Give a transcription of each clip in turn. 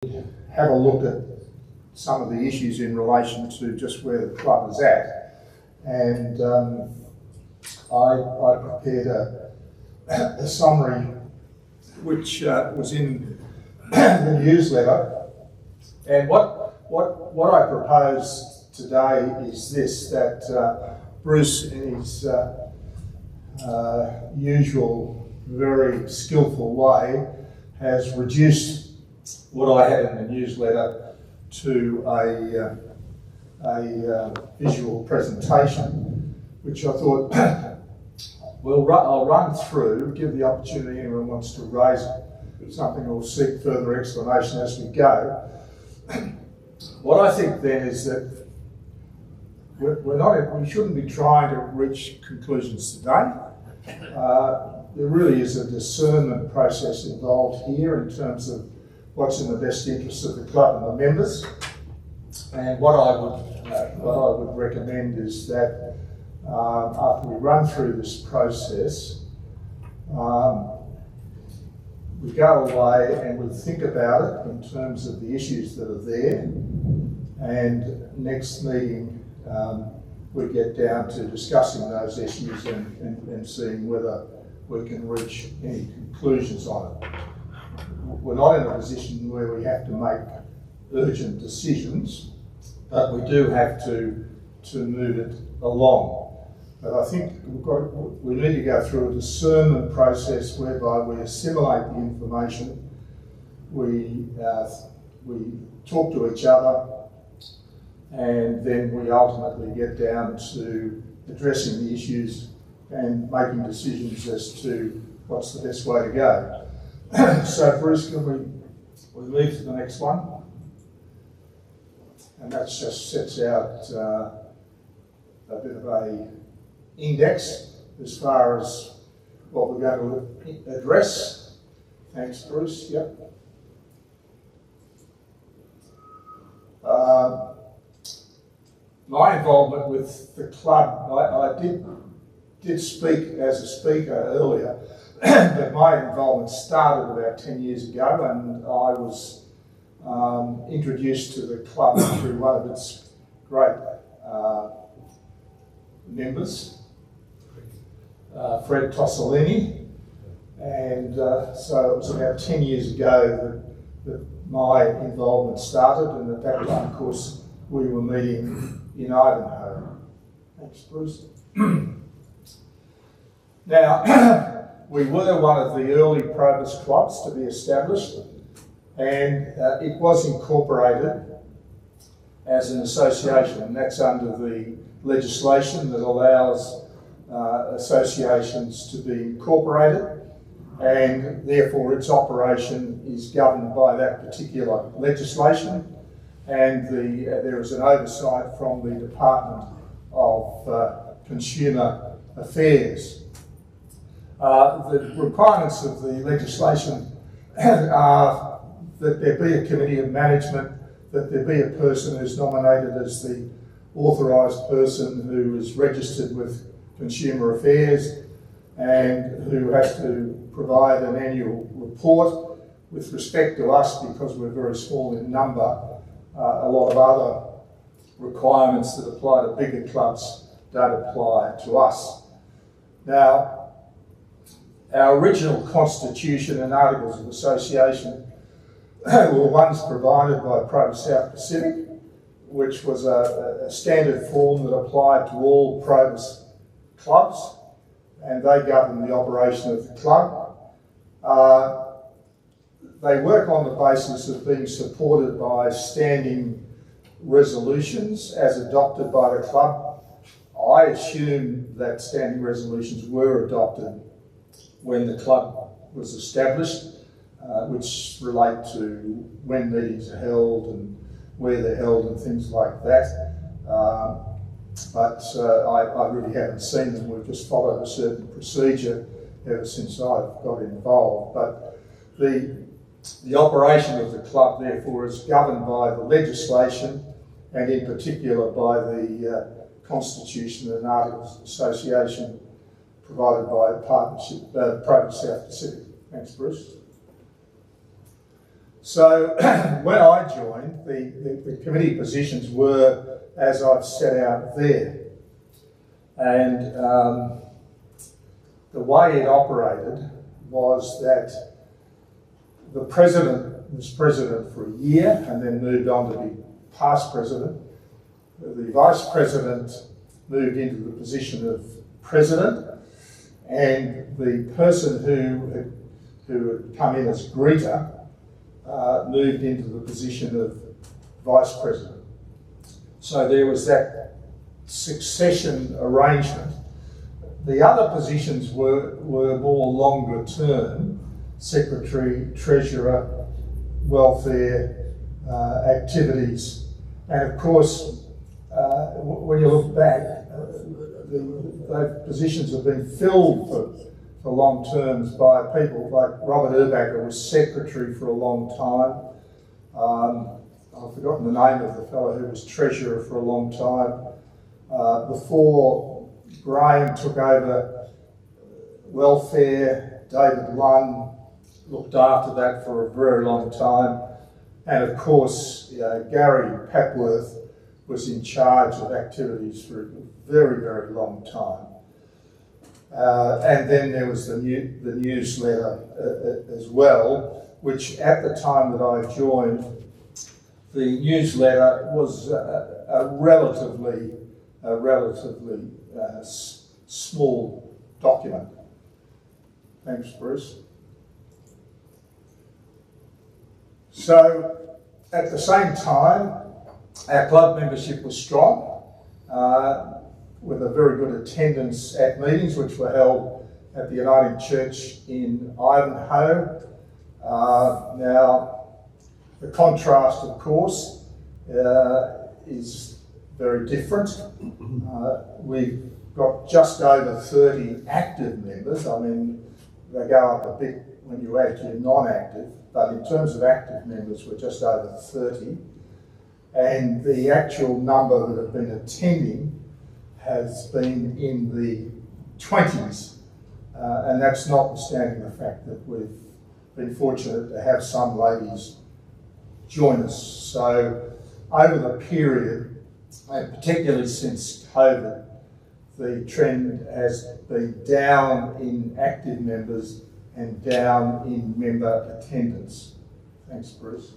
have a look at some of the issues in relation to just where the club is at, and I prepared a summary which was in the newsletter, and what I propose today is this: that Bruce, in his usual very skillful way, has reduced what I had in the newsletter to a visual presentation, which I thought I'll run through, give the opportunity anyone wants to raise something or seek further explanation as we go. What I think then is that we shouldn't be trying to reach conclusions today. There really is a discernment process involved here in terms of what's in the best interest of the club and the members. And what I would recommend is that after we run through this process, we go away and we think about it in terms of the issues that are there, and next meeting we get down to discussing those issues and seeing whether we can reach any conclusions on it. We're not in a position where we have to make urgent decisions, but we do have to move it along. But I think we need to go through a discernment process whereby we assimilate the information, we talk to each other, and then we ultimately get down to addressing the issues and making decisions as to what's the best way to go. So Bruce, can we move to the next one? And that just sets out a bit of a index as far as what we're going to address. Thanks, Bruce. Yep. My involvement with the club, I did speak as a speaker earlier, but my involvement started about 10 years ago, and I was introduced to the club through one of its great members, Fred Tossolini, and so it was about 10 years ago that my involvement started, and at that time, of course, we were meeting in Ivanhoe. Thanks, Bruce. Now, we were one of the early Probus clubs to be established, and it was incorporated as an association, and that's under the legislation that allows associations to be incorporated, and therefore its operation is governed by that particular legislation, and there is an oversight from the Department of Consumer Affairs. The requirements of the legislation are that there be a committee of management, that there be a person who's nominated as the authorised person who is registered with Consumer Affairs and who has to provide an annual report. With respect to us, because we're very small in number, a lot of other requirements that apply to bigger clubs don't apply to us. Now, our original constitution and articles of association were ones provided by Probus South Pacific, which was a standard form that applied to all Probus clubs, and they govern the operation of the club. They work on the basis of being supported by standing resolutions as adopted by the club. I assume that standing resolutions were adopted when the club was established, which relate to when meetings are held and where they're held and things like that. But I really haven't seen them. We've just followed a certain procedure ever since I've got involved. But the operation of the club, therefore, is governed by the legislation, and in particular by the Constitution and Articles of Association provided by Probus South Pacific. Thanks, Bruce. So when I joined, the committee positions were as I've set out there. And the way it operated was that the president was president for a year and then moved on to be past president. The vice president moved into the position of president, and the person who had come in as greeter moved into the position of vice president. So there was that succession arrangement. The other positions were more longer term: secretary, treasurer, welfare, activities. And of course, when you look back, those positions have been filled for long terms by people like Robert Urbacher was secretary for a long time. I've forgotten the name of the fellow who was treasurer for a long time. Before Graham took over welfare, David Lunn looked after that for a very long time. And of course, Gary Papworth was in charge of activities for a very, very long time. And then there was the newsletter as well, which at the time that I joined, the newsletter was a relatively small document. Thanks, Bruce. So at the same time, our club membership was strong, with a very good attendance at meetings which were held at the Uniting Church in Ivanhoe. Now, the contrast, of course, is very different. We've got just over 30 active members. I mean, they go up a bit when you add your non-active, but in terms of active members, we're just over 30. And the actual number that have been attending has been in the 20s, and that's notwithstanding the fact that we've been fortunate to have some ladies join us. So over the period, and particularly since COVID, the trend has been down in active members and down in member attendance. Thanks, Bruce.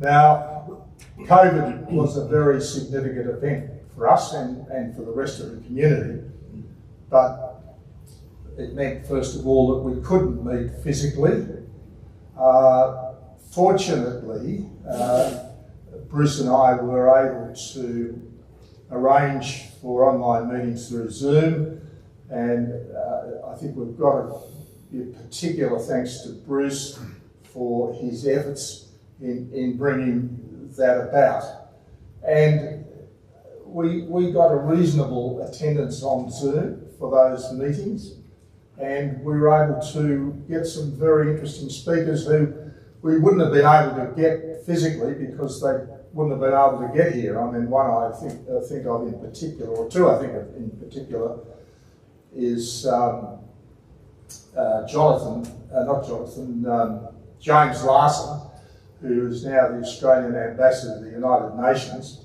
Now, COVID was a very significant event for us and for the rest of the community, but it meant, first of all, that we couldn't meet physically. Fortunately, Bruce and I were able to arrange for online meetings through Zoom, and I think we've got to give particular thanks to Bruce for his efforts in bringing that about. And we got a reasonable attendance on Zoom for those meetings, and we were able to get some very interesting speakers who we wouldn't have been able to get physically because they wouldn't have been able to get here. I mean, one I think of in particular, or two I think of in particular, is James Larson, who is now the Australian Ambassador to the United Nations,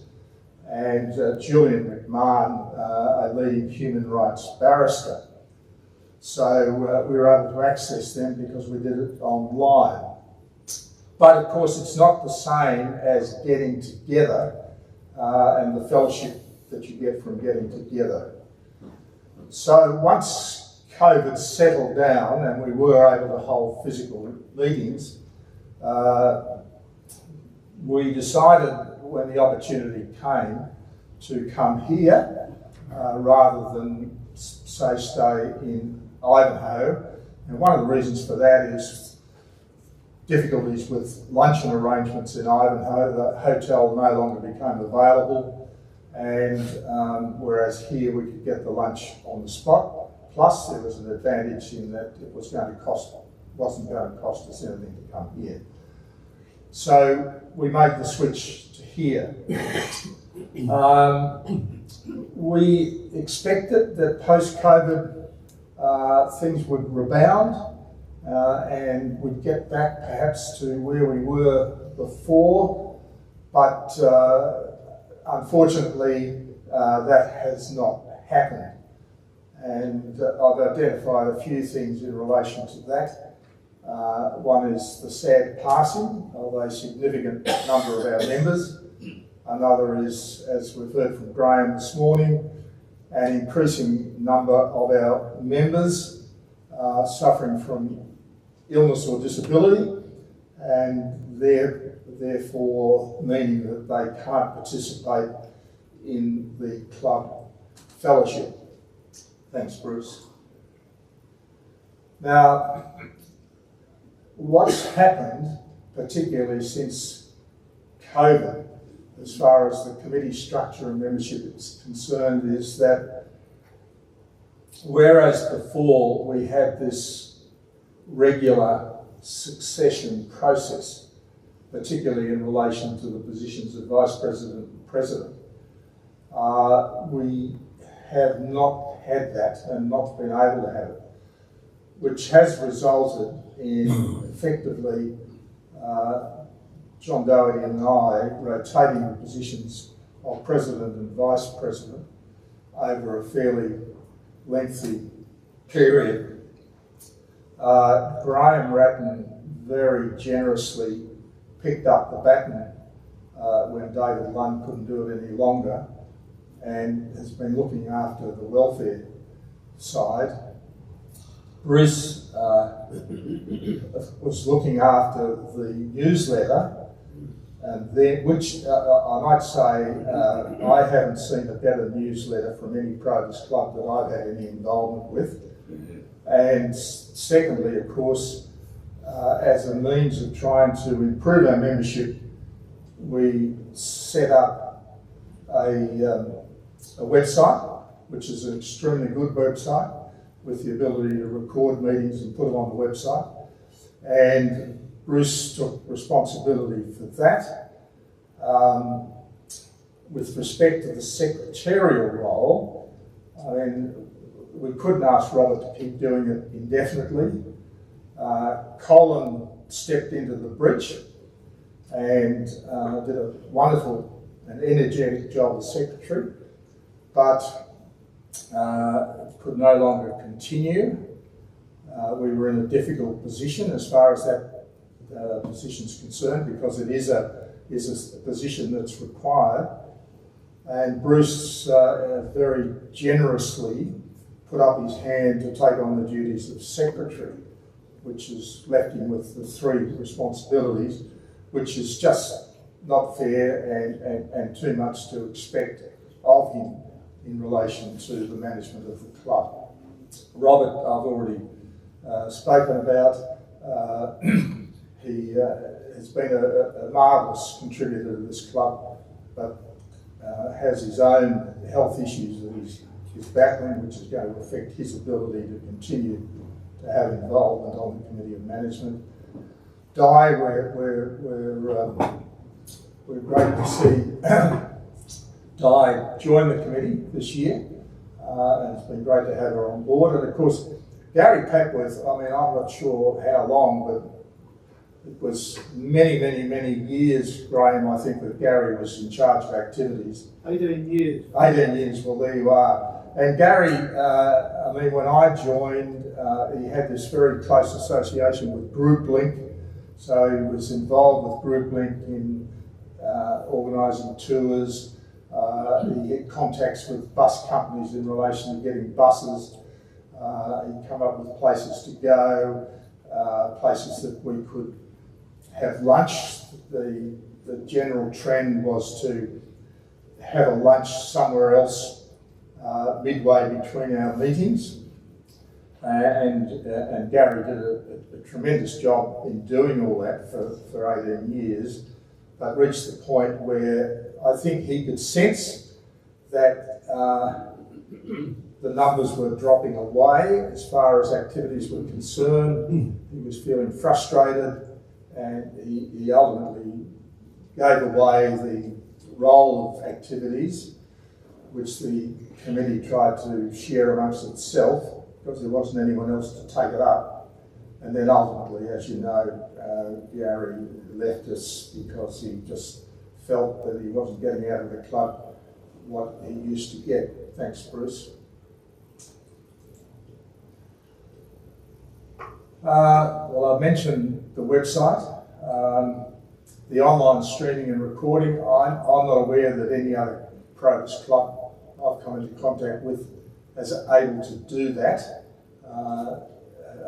and Julian McMahon, a leading human rights barrister. So we were able to access them because we did it online. But of course, it's not the same as getting together and the fellowship that you get from getting together. So once COVID settled down and we were able to hold physical meetings, we decided when the opportunity came to come here rather than, say, stay in Ivanhoe. And one of the reasons for that is difficulties with luncheon arrangements in Ivanhoe. The hotel no longer became available, and whereas here we could get the lunch on the spot. Plus, there was an advantage in that it wasn't going to cost us anything to come here. So we made the switch to here. We expected that post-COVID things would rebound, and we'd get back perhaps to where we were before, but unfortunately that has not happened. And I've identified a few things in relation to that. One is the sad passing of a significant number of our members. Another is, as we've heard from Graham this morning, an increasing number of our members suffering from illness or disability, and therefore meaning that they can't participate in the club fellowship. Thanks, Bruce. Now, what's happened, particularly since COVID, as far as the committee structure and membership is concerned, is that whereas before we had this regular succession process, particularly in relation to the positions of Vice President and President, we have not had that and not been able to have it, which has resulted in effectively John Doherty and I rotating the positions of President and Vice President over a fairly lengthy period. Graham Ratton very generously picked up the baton when David Lund couldn't do it any longer, and has been looking after the welfare side. Bruce was looking after the newsletter, and then, which I might say, I haven't seen a better newsletter from any Probus club that I've had any involvement with. And secondly, of course, as a means of trying to improve our membership, we set up a website, which is an extremely good website, with the ability to record meetings and put them on the website. And Bruce took responsibility for that. With respect to the secretarial role, I mean, we couldn't ask Robert to keep doing it indefinitely. Colin stepped into the breach and did a wonderful and energetic job as secretary, but could no longer continue. We were in a difficult position as far as that position is concerned, because it is a position that's required. And Bruce very generously put up his hand to take on the duties of secretary, which has left him with the three responsibilities, which is just not fair and too much to expect of him in relation to the management of the club. Robert, I've already spoken about. He has been a marvellous contributor to this club, but has his own health issues that he's battling, which is going to affect his ability to continue to have involvement on the Committee of Management. Di, we're great to see Di join the committee this year, and it's been great to have her on board. And of course, Gary Packworth, I mean, I'm not sure how long, but it was many years, Graham, I think, that Gary was in charge of activities. 18 years. 18 years, well, there you are. And Gary, I mean, when I joined, he had this very close association with Group Link. So he was involved with Group Link in organising tours. He had contacts with bus companies in relation to getting buses. He'd come up with places to go, places that we could have lunch. The general trend was to have a lunch somewhere else midway between our meetings. And Gary did a tremendous job in doing all that for 18 years, but reached the point where I think he could sense that the numbers were dropping away as far as activities were concerned. He was feeling frustrated, and he ultimately gave away the role of activities, which the committee tried to share amongst itself, because there wasn't anyone else to take it up. And then ultimately, as you know, Gary left us because he just felt that he wasn't getting out of the club what he used to get. Thanks, Bruce. Well, I mentioned the website, the online streaming and recording. I'm not aware that any other Probus club I've come into contact with is able to do that.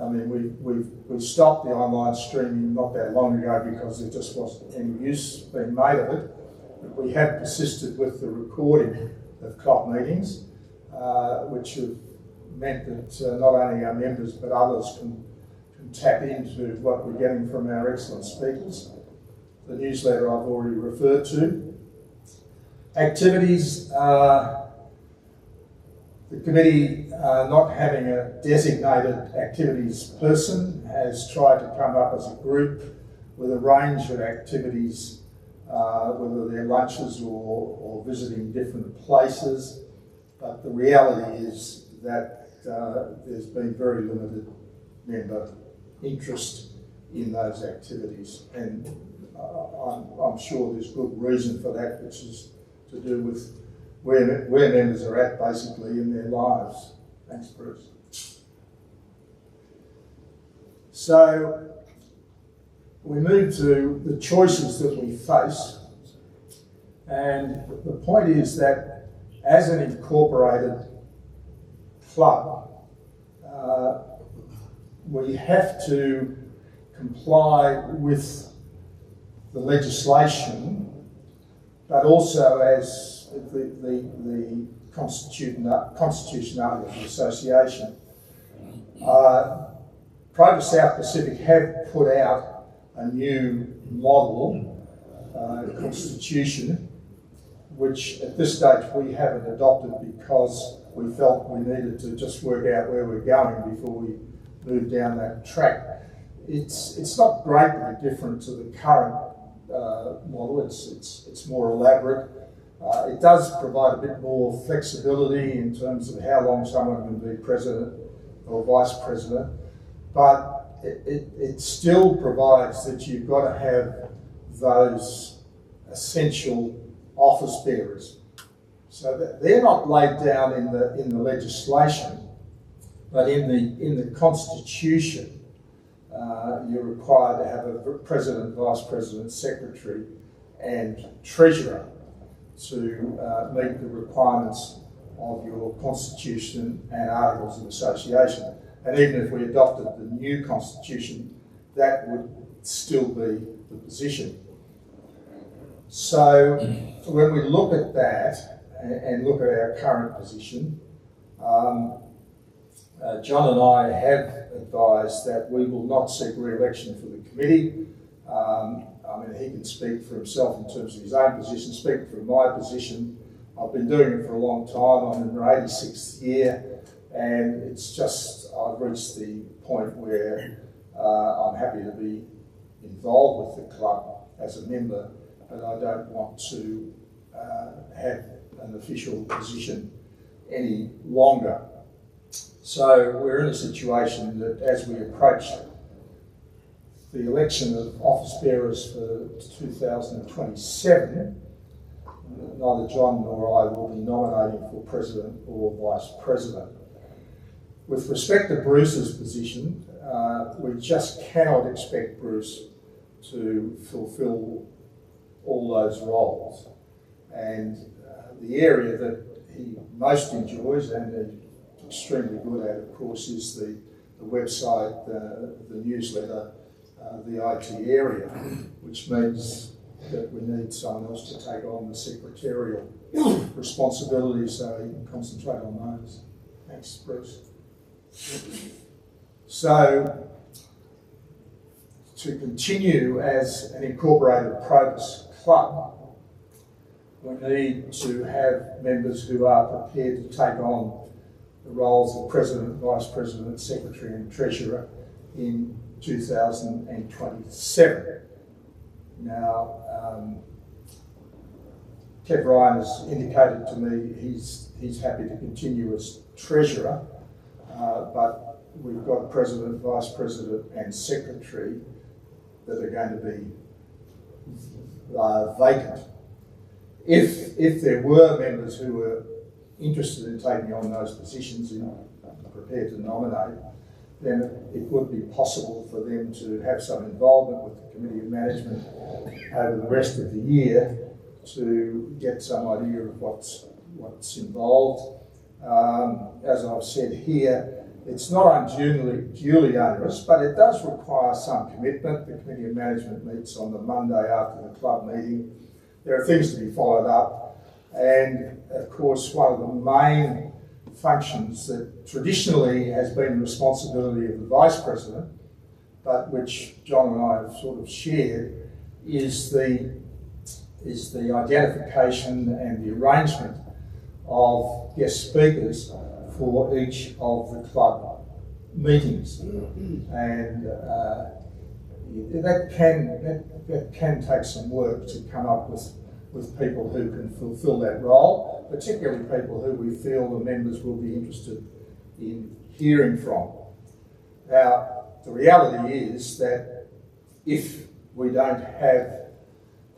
I mean, we stopped the online streaming not that long ago because there just wasn't any use being made of it. But we have persisted with the recording of club meetings, which have meant that not only our members but others can tap into what we're getting from our excellent speakers. The newsletter I've already referred to. Activities, the committee, not having a designated activities person, has tried to come up as a group with a range of activities, whether they're lunches or visiting different places. But the reality is that there's been very limited member interest in those activities, and I'm sure there's good reason for that, which is to do with where members are at basically in their lives. Thanks, Bruce. So we move to the choices that we face, and the point is that as an incorporated club, we have to comply with the legislation, but also as the constitutionality of the association. Probus South Pacific have put out a new model constitution, which at this stage we haven't adopted because we felt we needed to just work out where we're going before we move down that track. It's not greatly different to the current model. It's more elaborate. It does provide a bit more flexibility in terms of how long someone can be president or vice president, but it still provides that you've got to have those essential office bearers. So that they're not laid down in the legislation, but in the constitution. You're required to have a president, vice president, secretary, and treasurer to meet the requirements of your constitution and articles of association. And even if we adopted the new constitution, that would still be the position. So when we look at that and look at our current position, John and I have advised that we will not seek re-election for the committee. I mean, he can speak for himself in terms of his own position. Speaking from my position, I've been doing it for a long time. I'm in my 86th year, and it's just I've reached the point where I'm happy to be involved with the club as a member, but I don't want to have an official position any longer. So we're in a situation that as we approach the election of office bearers for 2027, neither John nor I will be nominating for president or vice president. With respect to Bruce's position, we just cannot expect Bruce to fulfil all those roles. And the area that he most enjoys and is extremely good at, of course, is the website, the newsletter, the IT area, which means that we need someone else to take on the secretarial responsibilities so he can concentrate on those. Thanks, Bruce. So, to continue as an incorporated Probus club, we need to have members who are prepared to take on the roles of president, vice president, secretary and treasurer in 2027. Now, Kev Ryan has indicated to me he's happy to continue as treasurer, but we've got president, vice president and secretary that are going to be vacant. If there were members who were interested in taking on those positions and prepared to nominate, then it would be possible for them to have some involvement with the Committee of Management over the rest of the year to get some idea of what's involved. As I've said here, it's not unduly onerous, but it does require some commitment. The Committee of Management meets on the Monday after the club meeting. There are things to be followed up, and of course one of the main functions that traditionally has been the responsibility of the Vice President, but which John and I have sort of shared, is the identification and the arrangement of guest speakers for each of the club meetings, and that can take some work to come up with people who can fulfil that role, particularly people who we feel the members will be interested in hearing from. Now, the reality is that if we don't have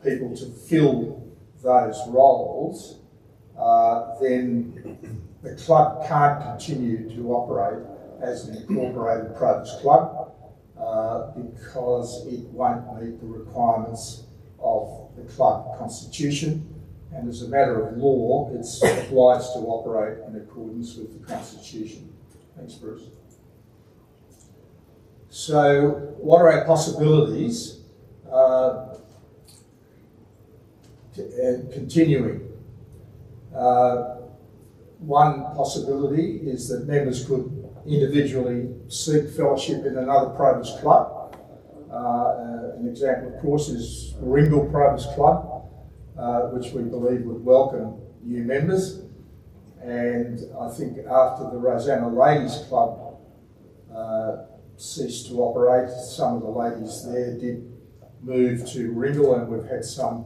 people to fill those roles, then the club can't continue to operate as an incorporated Probus club because it won't meet the requirements of the club constitution, and as a matter of law, it's obliged to operate in accordance with the constitution. Thanks, Bruce. So, what are our possibilities continuing? One possibility is that members could individually seek fellowship in another Probus club. An example, of course, is Warringal Probus Club, which we believe would welcome new members. And I think after the Rosanna Ladies Club ceased to operate, some of the ladies there did move to Warringal, and we've had some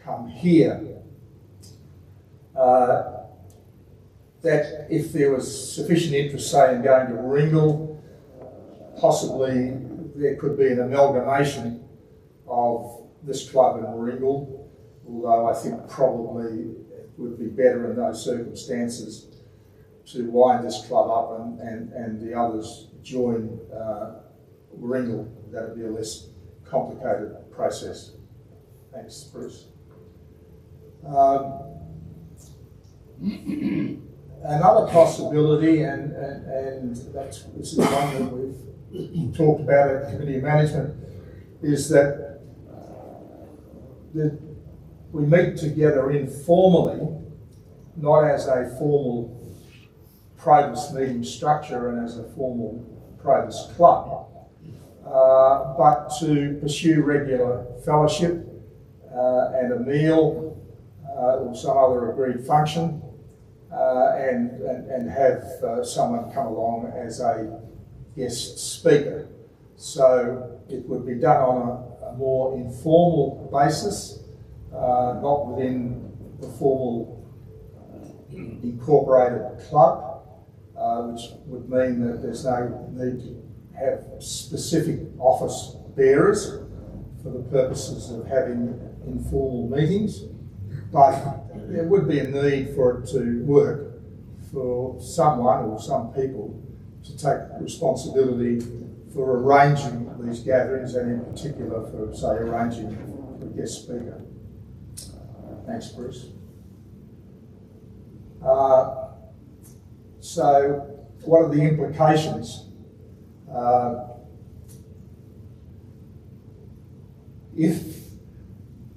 come here. That if there was sufficient interest, say, in going to Warringal, possibly there could be an amalgamation of this club and Warringal, although I think probably it would be better in those circumstances to wind this club up and the others join Warringal. That would be a less complicated process. Thanks, Bruce. Another possibility, and this is one that we've talked about at Committee of Management, is that we meet together informally, not as a formal Probus meeting structure and as a formal Probus club, but to pursue regular fellowship and a meal or some other agreed function, and have someone come along as a guest speaker. So it would be done on a more informal basis, not within the formal incorporated club, which would mean that there's no need to have specific office bearers for the purposes of having informal meetings. But there would be a need for it to work for someone or some people to take responsibility for arranging these gatherings, and in particular for, say, arranging a guest speaker. Thanks, Bruce. So, what are the implications? If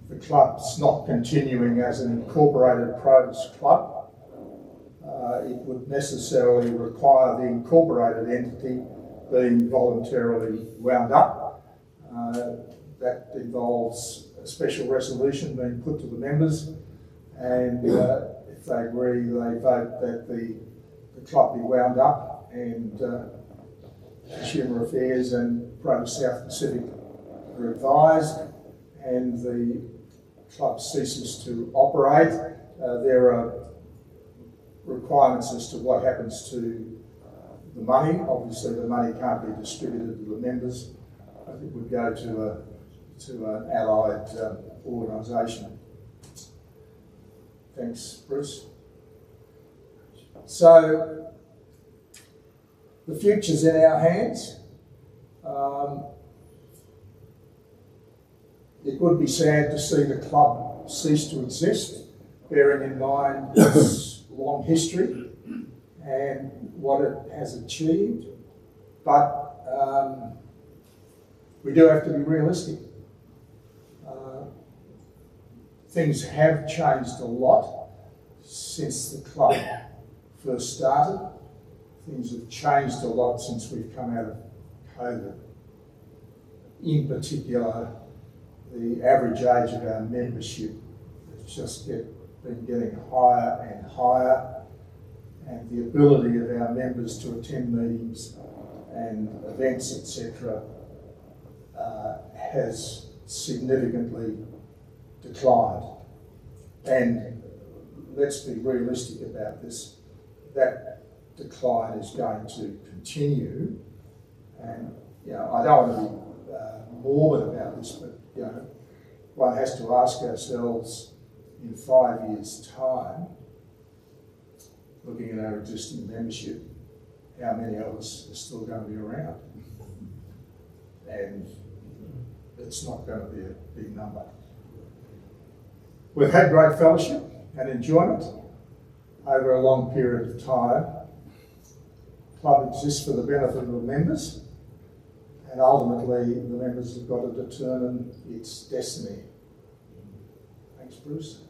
the club's not continuing as an incorporated Probus club, it would necessarily require the incorporated entity being voluntarily wound up. That involves a special resolution being put to the members, and if they agree, they vote that the club be wound up, and Consumer Affairs and Probus South Pacific are advised, and the club ceases to operate. There are requirements as to what happens to the money. Obviously, the money can't be distributed to the members. It would go to an allied organisation. Thanks, Bruce. So, the future's in our hands. It would be sad to see the club cease to exist, bearing in mind its long history and what it has achieved, but we do have to be realistic. Things have changed a lot since the club first started. Things have changed a lot since we've come out of COVID. In particular, the average age of our membership has just been getting higher and higher, and the ability of our members to attend meetings and events, etc., has significantly declined. And let's be realistic about this. That decline is going to continue, and I don't want to be morbid about this, but one has to ask ourselves in 5 years' time, looking at our existing membership, how many of us are still going to be around? And it's not going to be a big number. We've had great fellowship and enjoyment over a long period of time. The club exists for the benefit of the members, and ultimately the members have got to determine its destiny. Thanks, Bruce.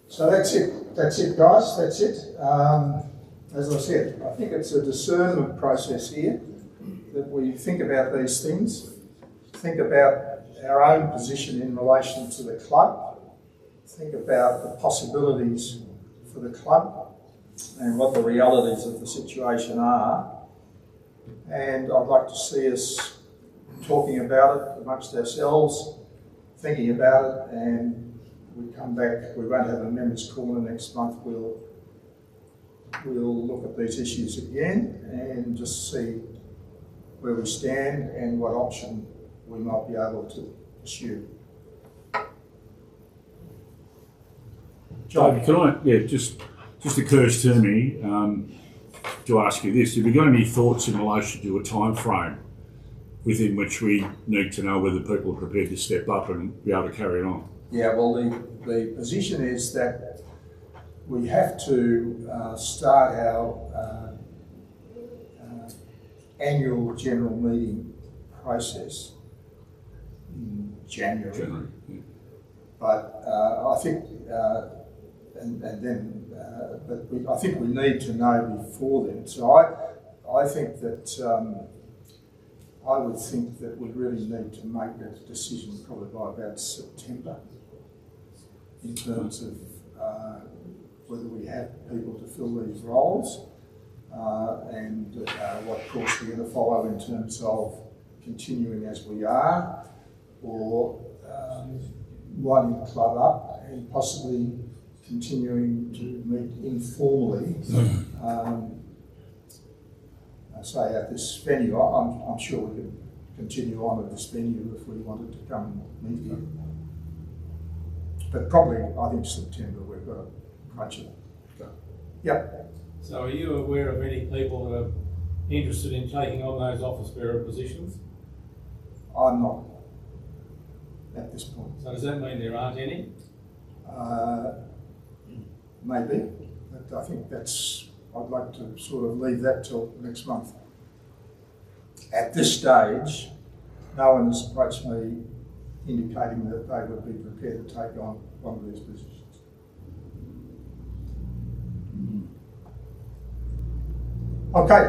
So that's it guys, that's it. As I said, I think it's a discernment process here, that we think about these things, think about our own position in relation to the club, think about the possibilities for the club and what the realities of the situation are. And I'd like to see us talking about it amongst ourselves, thinking about it, and we come back. We won't have a members' corner next month. We'll look at these issues again and just see where we stand and what option we might be able to pursue. John, can I? Just occurs to me to ask you this: have you got any thoughts in relation to a time frame within which we need to know whether people are prepared to step up and be able to carry it on? Yeah, well, the position is that we have to start our annual general meeting process in January. Yeah. But I think, I think we need to know before then. So I think that I would think that we really need to make that decision probably by about September, in terms of whether we have people to fill these roles and what course we're going to follow in terms of continuing as we are, or winding the club up and possibly continuing to meet informally. Say at this venue. I'm sure we could continue on at this venue if we wanted to come meet here. But probably, I think September we've got to crunch it. Yep. So are you aware of any people that are interested in taking on those office bearer positions? I'm not at this point. So does that mean there aren't any? Maybe, but I think I'd like to sort of leave that till next month. At this stage, no one has approached me indicating that they would be prepared to take on one of these positions. Okay.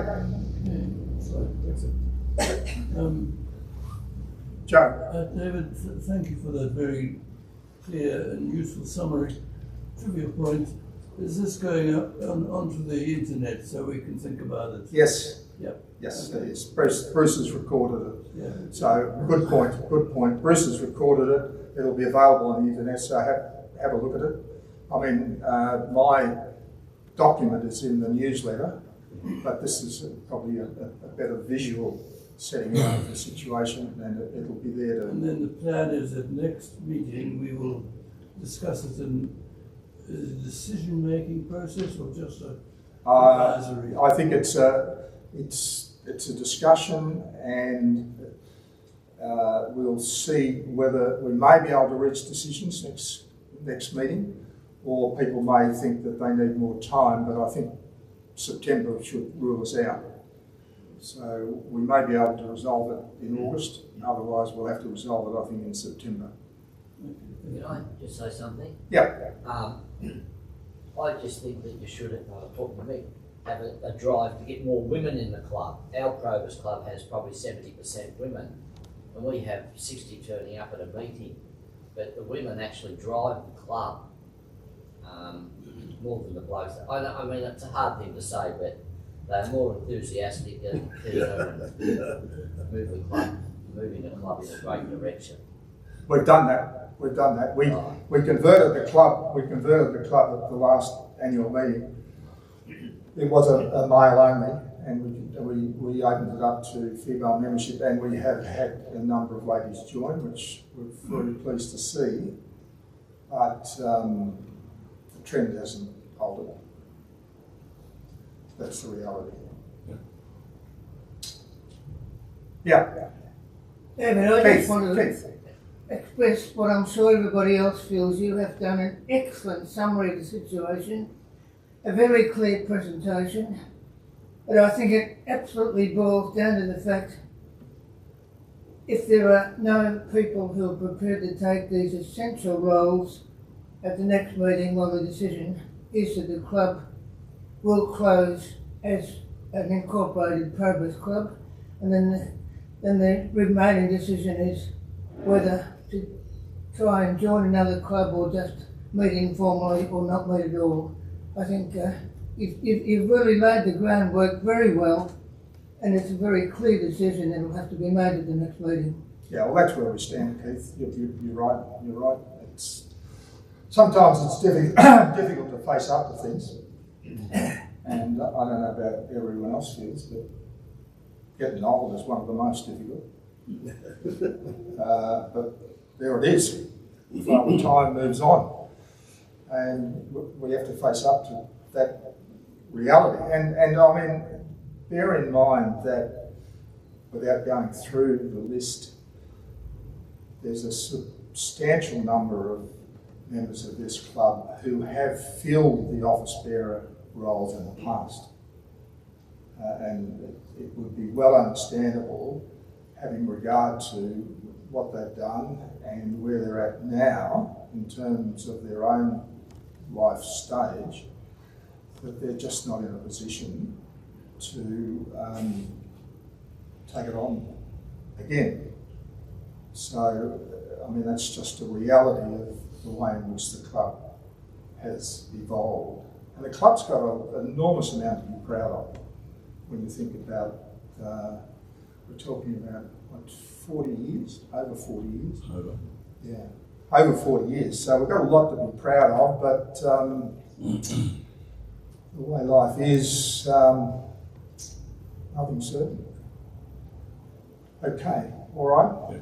So that's it. Joe. David, thank you for that very clear and useful summary. To your point, is this going up onto the internet so we can think about it? Yes. Yep. Yes, Okay. it is. Bruce has recorded it. Yeah. So good point. Bruce has recorded it. It'll be available on the internet, so have a look at it. I mean, my document is in the newsletter, but this is probably a better visual setting out of the situation, and it'll be there And to. then the plan is that next meeting we will discuss it in a decision-making process or just a advisory? I think it's a discussion, and we'll see whether we may be able to reach decisions next meeting, or people may think that they need more time, but I think September should rule us out. So we may be able to resolve it in August, otherwise we'll have to resolve it, I think, in September. Can I just say something? Yeah. I just think that you should, talking to me, have a drive to get more women in the club. Our Probus Club has probably 70% women, and we have 60 turning up at a meeting. But the women actually drive the club more than the blokes. I mean, it's a hard thing to say, but they're more enthusiastic and keen on moving the club in a great direction. We've done that. We converted the club. We converted the club at the last annual meeting. It was a male only, and we opened it up to female membership, and we have had a number of ladies join, which we're very pleased to see. But the trend hasn't altered. That's the reality. Yeah. David, I just want to Keith. express what I'm sure everybody else feels. You have done an excellent summary of the situation, a very clear presentation, but I think it absolutely boils down to the fact if there are no people who are prepared to take these essential roles at the next meeting, well, the decision is that the club will close as an incorporated Probus Club, and then the remaining decision is whether to try and join another club or just meet informally or not meet at all. I think you've really laid the groundwork very well, and it's a very clear decision that will have to be made at the next meeting. Yeah, well, that's where we stand, Keith. You're right. You're right. Sometimes it's difficult to face up to things, and I don't know about everyone else feels, but getting old is one of the most difficult. But there it is. Time moves on, and we have to face up to that reality. And I mean, bear in mind that without going through the list, there's a substantial number of members of this club who have filled the office bearer roles in the past. And it would be well understandable, having regard to what they've done and where they're at now in terms of their own life stage, that they're just not in a position to take it on again. So, I mean, that's just a reality of the way in which the club has evolved. And the club's got an enormous amount to be proud of when you think about, we're talking about, what, 40 years? Over 40 years? Over. Yeah, over 40 years. So we've got a lot to be proud of, but the way life is, nothing's certain. Okay, all right. Yeah.